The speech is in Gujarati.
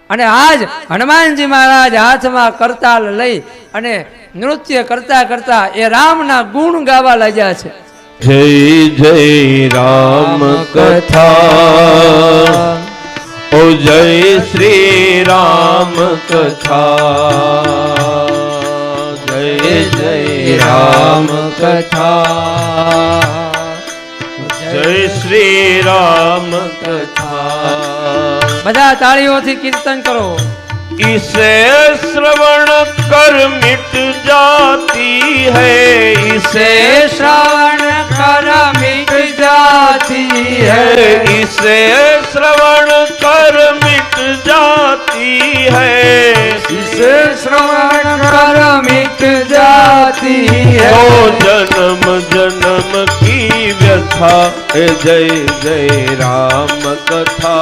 અને આજ હનુમાનજી મહારાજ હાથમાં કરતાલ લઈ અને નૃત્ય કરતા કરતા એ રામના ગુણ ગાવા લાગ્યા છે. જય જય રામ કથા, ઓ જય શ્રી રામ કથા, જય જય રામ કથા, જય શ્રી રામ કથા. બધા તાળીઓથી કીર્તન કરો. इसे श्रवण कर मिट जाती है, इसे श्रवण कर मिट जाती है, इसे श्रवण कर मिट जाती है, इसे श्रवण कर मिट जाती है. ओ जन्म जन्म की व्यथा, जय जय राम कथा.